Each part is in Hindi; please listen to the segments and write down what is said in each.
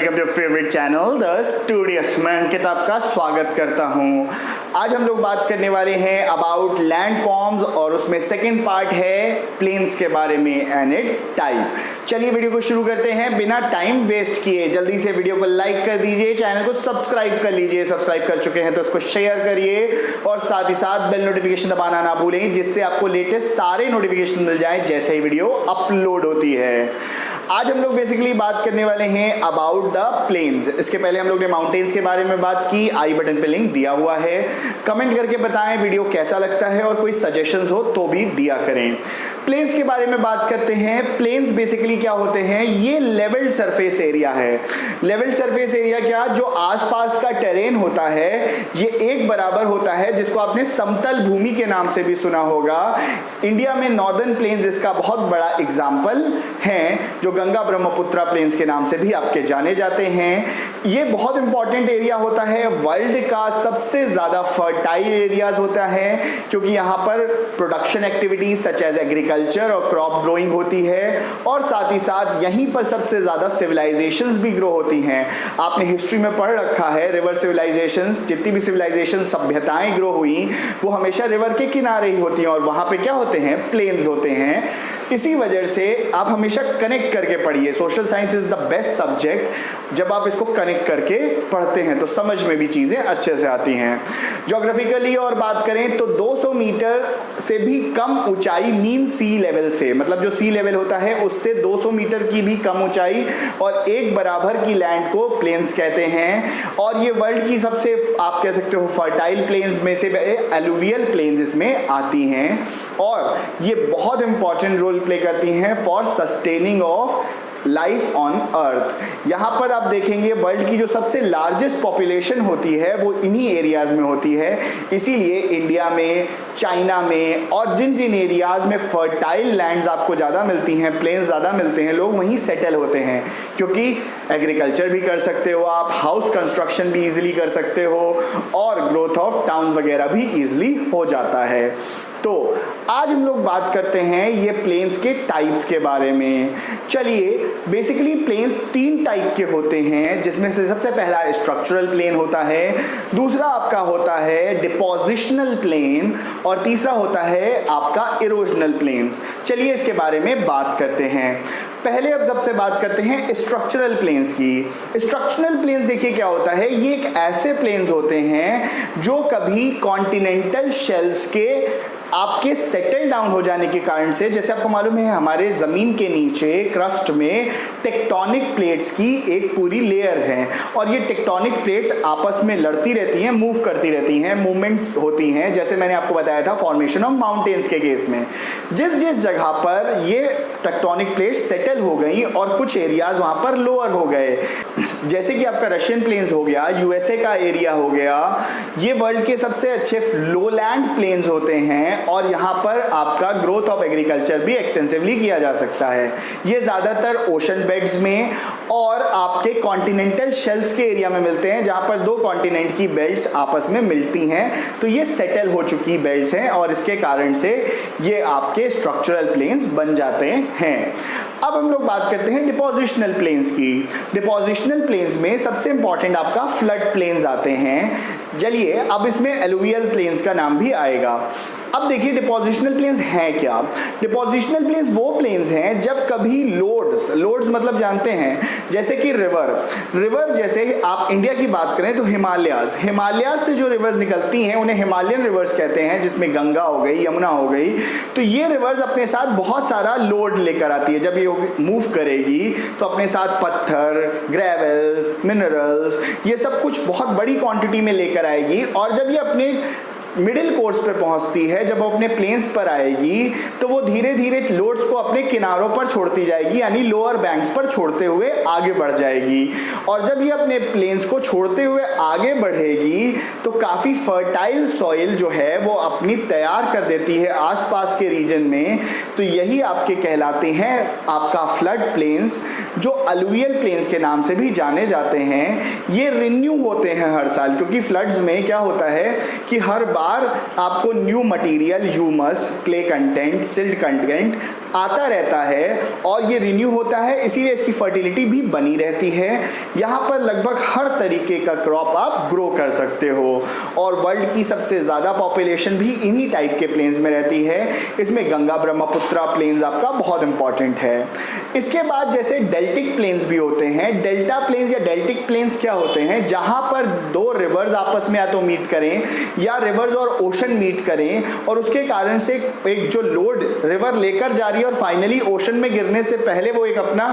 Welcome to favourite channel the studious. मैं अंकित आपका स्वागत करता हूं। आज हम लोग बात करने वाले हैं अबाउट लैंड फॉर्म्स और उसमें सेकंड पार्ट है प्लेन्स के बारे में एंड इट्स टाइप। चलिए वीडियो को शुरू करते हैं बिना टाइम वेस्ट किए। जल्दी से वीडियो को लाइक कर दीजिए, चैनल को सब्सक्राइब कर लीजिए, सब्सक्राइब कर चुके हैं तो उसको शेयर करिए और साथ ही साथ बेल नोटिफिकेशन दबाना ना भूलें, जिससे आपको लेटेस्ट सारे नोटिफिकेशन मिल जाए जैसे ही वीडियो अपलोड होती है। आज हम लोग बेसिकली बात करने वाले हैं अबाउट द प्लेन्स। इसके पहले हम लोग ने माउंटेन्स के बारे में बात की, आई बटन पे लिंक दिया हुआ है। कमेंट करके बताएं वीडियो कैसा लगता है और कोई सजेशंस हो तो भी दिया करें। प्लेन्स के बारे में बात करते हैं। प्लेन्स बेसिकली क्या होते हैं, ये लेवल्ड सरफेस एरिया है। लेवल्ड सरफेस एरिया क्या, जो आसपास का टेरेन होता है ये एक बराबर होता है, जिसको आपने समतल भूमि के नाम से भी सुना होगा। इंडिया में नॉर्दर्न प्लेन्स इसका बहुत बड़ा एग्जाम्पल है, जो गंगा ब्रह्मपुत्रा प्लेन्स के नाम से भी आपके जाने जाते हैं। ये बहुत इंपॉर्टेंट एरिया होता है, वर्ल्ड का सबसे ज्यादा फर्टाइल एरियाज होता है, क्योंकि यहाँ पर production activities such as agriculture और क्रॉप ग्रोइंग होती है और साथ ही साथ यहीं पर सबसे ज्यादा सिविलाइजेशंस भी ग्रो होती हैं। आपने हिस्ट्री में पढ़ रखा है, रिवर सिविलाइजेशंस, जितनी भी सिविलाइजेशन सभ्यताएं ग्रो हुई वो हमेशा रिवर के किनारे ही होती हैं और वहां पे क्या होते हैं, प्लेन्स होते हैं। इसी वजह से आप हमेशा कनेक्ट करके पढ़िए। Social science is the best subject. जब आप इसको कनेक्ट करके पढ़ते हैं तो समझ में भी चीजें अच्छे से आती हैं। ज्योग्राफिकली और बात करें तो 200 मीटर से भी कम ऊंचाई मीन सी लेवल से, मतलब जो सी लेवल होता है उससे 200 मीटर की भी कम ऊंचाई और एक बराबर की लैंड को प्लेन्स कहते हैं। और ये वर्ल्ड की सबसे, आप कह सकते हो, फर्टाइल प्लेन्स में से एलुवियल प्लेन्स इसमें आती हैं और ये बहुत इंपॉर्टेंट रोल प्ले करती हैं for sustaining of life on earth. यहाँ पर आप देखेंगे वर्ल्ड की जो सबसे लार्जेस्ट पॉपुलेशन होती है वो इन्हीं एरियाज में होती है। इसीलिए इंडिया में, चाइना में और जिन जिन एरियाज में फर्टाइल लैंड्स आपको ज़्यादा मिलती हैं, प्लेन्स ज़्यादा मिलते हैं, लोग वहीं सेटल होते हैं, क्योंकि एग्रीकल्चर भी कर सकते हो आप, हाउस कंस्ट्रक्शन भी ईजिली कर सकते हो और ग्रोथ ऑफ टाउन वगैरह भी ईजिली हो जाता है। तो आज हम लोग बात करते हैं ये प्लेन्स के टाइप्स के बारे में। चलिए, बेसिकली प्लेन्स 3 टाइप के होते हैं, जिसमें से सबसे पहला स्ट्रक्चरल प्लेन होता है, दूसरा आपका होता है डिपोजिशनल प्लेन और तीसरा होता है आपका इरोजनल प्लेन्स। चलिए इसके बारे में बात करते हैं। पहले अब सबसे बात करते हैं स्ट्रक्चरल प्लेन्स की। स्ट्रक्चरल प्लेन्स देखिए क्या होता है, ये एक ऐसे प्लेन्स होते हैं जो कभी कॉन्टिनेंटल शेल्फ्स के आपके सेटल डाउन हो जाने के कारण से, जैसे आपको मालूम है हमारे जमीन के नीचे क्रस्ट में टेक्टोनिक प्लेट्स की एक पूरी लेयर है और ये टेक्टोनिक प्लेट्स आपस में लड़ती रहती हैं, मूव करती रहती हैं, मूवमेंट्स होती हैं। जैसे मैंने आपको बताया था फॉर्मेशन ऑफ माउंटेन्स के केस में, जिस जिस जगह पर ये टेक्टोनिक प्लेट्स सेटल हो गई और कुछ एरियाज वहां पर लोअर हो गए, जैसे कि आपका रशियन प्लेन्स हो गया, यूएसए का एरिया हो गया, ये वर्ल्ड के सबसे अच्छे लोलैंड प्लेन्स होते हैं और यहाँ पर आपका ग्रोथ ऑफ एग्रीकल्चर भी एक्सटेंसिवली किया जा सकता है। ये ज़्यादातर ओशन बेड्स में और आपके कॉन्टिनेंटल शेल्फ्स के एरिया में मिलते हैं, जहाँ पर 2 कॉन्टिनेंट की बेल्ट्स आपस में मिलती हैं, तो ये सेटल हो चुकी बेल्ट्स हैं और इसके कारण से ये आपके स्ट्रक्चरल प्लेन्स बन जाते हैं। अब हम लोग बात करते हैं डिपोजिशनल प्लेन्स की। डिपोजिशनल प्लेन्स में सबसे इंपॉर्टेंट आपका फ्लड प्लेन्स आते हैं। चलिए अब इसमें एलुवियल प्लेन्स का नाम भी आएगा। अब देखिए डिपोजिशनल प्लेन्स हैं क्या। डिपोजिशनल प्लेन्स वो प्लेन्स हैं जब कभी लोड्स मतलब जानते हैं, जैसे कि रिवर जैसे आप इंडिया की बात करें तो हिमालयाज से जो रिवर्स निकलती हैं उन्हें हिमालयन रिवर्स कहते हैं, जिसमें गंगा हो गई, यमुना हो गई। तो ये रिवर्स अपने साथ बहुत सारा लोड लेकर आती है। जब ये मूव करेगी तो अपने साथ पत्थर, ग्रेवल्स, मिनरल्स, ये सब कुछ बहुत बड़ी क्वांटिटी में लेकर आएगी और जब ये अपने मिडिल कोर्स पे पहुंचती है, जब वो अपने प्लेन्स पर आएगी तो वो धीरे धीरे लोड्स को अपने किनारों पर छोड़ती जाएगी, यानी लोअर बैंक्स पर छोड़ते हुए आगे बढ़ जाएगी। और जब ये अपने प्लेन्स को छोड़ते हुए आगे बढ़ेगी तो काफ़ी फर्टाइल सॉइल जो है वो अपनी तैयार कर देती है आसपास के रीजन में। तो यही आपके कहलाते हैं आपका फ्लड प्लेन्स, जो अलुवियल प्लेन्स के नाम से भी जाने जाते हैं। ये रिन्यू होते हैं हर साल, क्योंकि फ्लड्स में क्या होता है कि हर बार बार आपको new material, humus, clay content, silt content आता रहता है और ये रिन्यू होता है, इसीलिए इसकी फर्टिलिटी भी बनी रहती है। यहाँ पर लगभग हर तरीके का क्रॉप आप ग्रो कर सकते हो और वर्ल्ड की सबसे ज़्यादा पॉपुलेशन भी इन्हीं टाइप के प्लेन्स में रहती है। इसमें गंगा ब्रह्मपुत्रा प्लेन्स आपका बहुत इंपॉर्टेंट है। इसके बाद जैसे डेल्टिक प्लेन्स भी होते हैं। डेल्टा प्लेन्स या डेल्टिक प्लेन्स क्या होते हैं? जहाँ पर दो रिवर्स आपस में या तो मीट करें या रिवर्स और ओशन मीट करें और उसके कारण से एक जो लोड रिवर लेकर जा रही है और फाइनली ओशन में गिरने से पहले वो एक अपना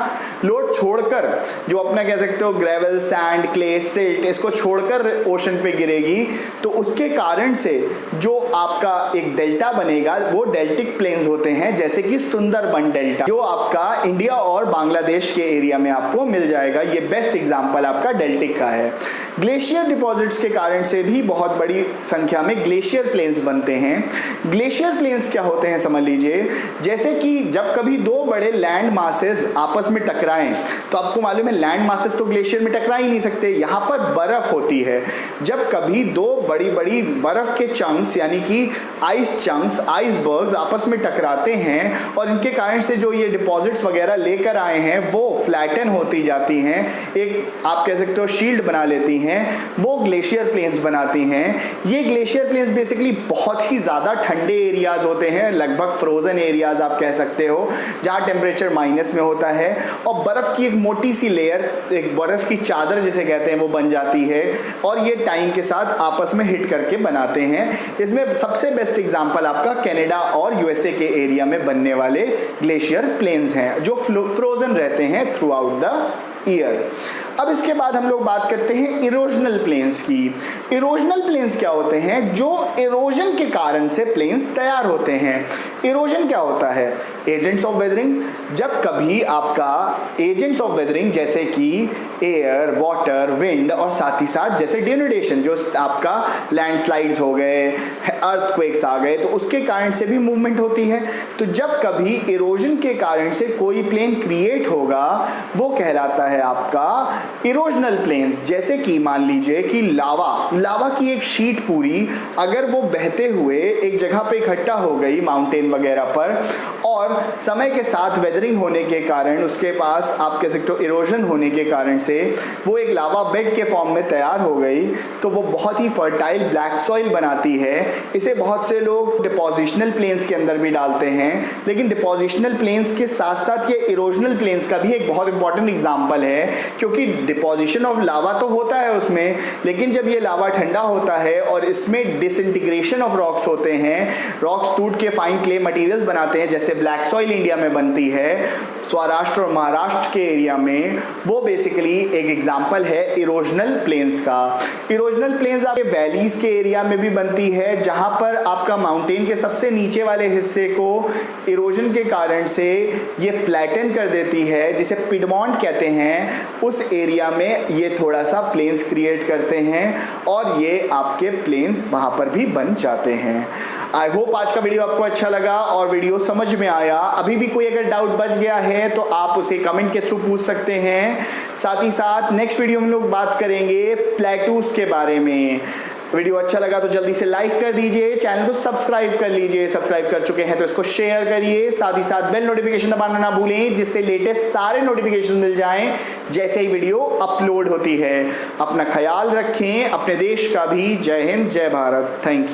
लोड छोड़कर, जो अपना कह सकते हो ग्रेवल, सैंड, क्ले, सिल्ट, इसको छोड़कर ओशन पे गिरेगी, तो उसके कारण से जो आपका एक डेल्टा बनेगा वो डेल्टिक प्लेन्स होते हैं, जैसे कि सुंदरबन डेल्टा जो आपका इंडिया और बांग्लादेश के एरिया में आपको मिल जाएगा। ये बेस्ट एग्जांपल आपका डेल्टिक का है। ग्लेशियर डिपॉजिट्स के कारण से भी बहुत बड़ी संख्या में ग्लेशियर प्लेन्स बनते हैं। ग्लेशियर प्लेन्स क्या होते हैं समझ लीजिए, जैसे कि जब कभी दो बड़े लैंड मासेस आपस में टकराएं, तो आपको मालूम है लैंड मासेस तो ग्लेशियर में टकरा ही नहीं सकते, यहाँ पर बर्फ होती है। जब कभी दो बड़ी बड़ी बर्फ के चंक्स यानी कि आइस चंक्स, आइसबर्ग्स आपस में टकराते हैं और इनके कारण से जो ये डिपॉजिट्स वगैरह लेकर आए हैं वो फ्लैटन होती जाती हैं, एक आप कह सकते हो शील्ड बना लेती हैं, वो ग्लेशियर प्लेन्स बनाती हैं। ये ग्लेशियर प्लेन्स बेसिकली बहुत ही ज़्यादा ठंडे एरियाज होते हैं, लगभग फ्रोजन एरियाज आप कह सकते हो, जहाँ टेम्परेचर माइनस में होता है और बर्फ़ की एक मोटी सी लेयर, एक बर्फ़ की चादर जिसे कहते हैं, वो बन जाती है और ये टाइम के साथ आपस में हिट करके बनाते हैं। इसमें सबसे बेस्ट एग्जांपल आपका कनाडा और यूएसए के एरिया में बनने वाले ग्लेशियर प्लेन्स हैं जो फ्रोजन रहते हैं थ्रू आउट द ईयर। अब इसके बाद हम लोग बात करते हैं इरोजनल प्लेन्स की। इरोजनल प्लेन्स क्या होते हैं? जो इरोजन के कारण से प्लेन्स तैयार होते हैं। इरोजन क्या होता है? Agents of weathering. जब कभी आपका एजेंट्स ऑफ वेदरिंग जैसे कि एयर, वाटर, विंड और साथ ही साथ जैसे डिनुडेशन, जो आपका लैंडस्लाइड्स हो गए, अर्थक्वेक्स आ गए, तो उसके कारण से भी मूवमेंट होती है। तो जब कभी इरोजन के कारण से कोई प्लेन क्रिएट होगा वो कहलाता है आपका इरोजनल प्लेन्स। जैसे कि मान लीजिए कि लावा की एक शीट पूरी अगर वो बहते हुए एक जगह पे इकट्ठा हो गई माउंटेन वगैरह पर और समय के साथ वेदरिंग होने के कारण उसके पास आप कह सकते हो इरोजन होने के कारण से वो एक लावा बेड के फॉर्म में तैयार हो गई, तो वो बहुत ही फर्टाइल ब्लैक सॉइल बनाती है। इसे बहुत से लोग डिपोजिशनल प्लेन्स के अंदर भी डालते हैं, लेकिन डिपोजिशनल प्लेन्स के साथ साथ ये इरोजनल प्लेन्स का भी एक बहुत इंपॉर्टेंट एग्जाम्पल है, क्योंकि डिपोजिशन ऑफ लावा तो होता है उसमें, लेकिन जब ये लावा ठंडा होता है और इसमें डिसइंटीग्रेशन ऑफ रॉक्स होते हैं, रॉक्स टूट के फाइन क्ले मटेरियल्स बनाते हैं, जैसे ब्लैक सॉइल इंडिया में बनती है, सौराष्ट्र और महाराष्ट्र के एरिया में, वो बेसिकली एक एग्जांपल है इरोजनल प्लेन्स का। इरोजनल प्लेन्स आपके वैलीज के एरिया में भी बनती है, जहां पर आपका माउंटेन के सबसे नीचे वाले हिस्से को इरोजन के कारण से ये फ्लैटन कर देती है, जिसे पिडमॉन्ट कहते हैं। उस एरिया में ये थोड़ा सा प्लेन्स क्रिएट करते हैं और ये आपके प्लेन्स वहां पर भी बन जाते हैं। आई होप आज का वीडियो आपको अच्छा लगा और वीडियो समझ में आया। अभी भी कोई अगर डाउट बच गया है तो आप उसे कमेंट के थ्रू पूछ सकते हैं। साथ ही साथ नेक्स्ट वीडियो में हम लोग बात करेंगे प्लेटूज के बारे में। वीडियो अच्छा लगा तो जल्दी से लाइक कर दीजिए, चैनल को सब्सक्राइब कर लीजिए, सब्सक्राइब कर चुके हैं तो इसको शेयर करिए, साथ ही साथ बेल नोटिफिकेशन दबाना ना भूलें, जिससे लेटेस्ट सारे नोटिफिकेशन मिल जाएं जैसे ही वीडियो अपलोड होती है। अपना ख्याल रखें, अपने देश का भी। जय हिंद, जय भारत, थैंक यू।